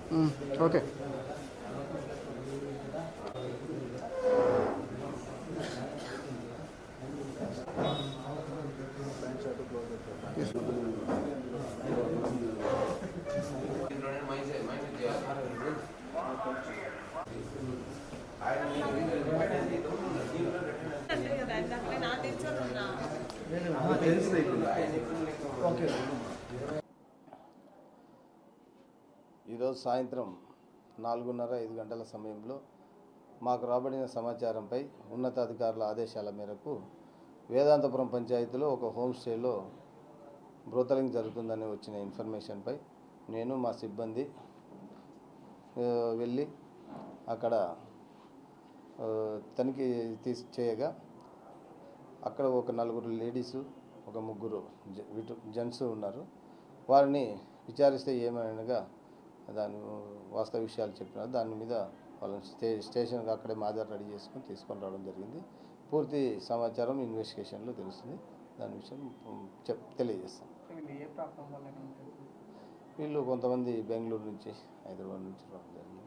Okay. ఈరోజు సాయంత్రం 4:30-5 గంటల సమయంలో మాకు రాబడిన సమాచారంపై ఉన్నతాధికారుల ఆదేశాల మేరకు వేదాంతపురం పంచాయతీలో ఒక హోమ్ స్టేలో బ్రోతలింగ్ జరుగుతుందని వచ్చిన ఇన్ఫర్మేషన్పై నేను మా సిబ్బంది వెళ్ళి అక్కడ తనిఖీ చేయగా అక్కడ ఒక 4 లేడీసు, ఒక 3 జెంట్స్ ఉన్నారు. వారిని విచారిస్తే ఏమనగా దాని వాస్తవ విషయాలు చెప్పినారు. దాని మీద వాళ్ళని స్టేషన్కి అక్కడే మాజర్ రెడీ చేసుకొని తీసుకొని రావడం జరిగింది. పూర్తి సమాచారం ఇన్వెస్టిగేషన్లో తెలుస్తుంది. దాని విషయం తెలియజేస్తాం. వీళ్ళు కొంతమంది బెంగళూరు నుంచి, హైదరాబాద్ నుంచి రావడం జరిగింది.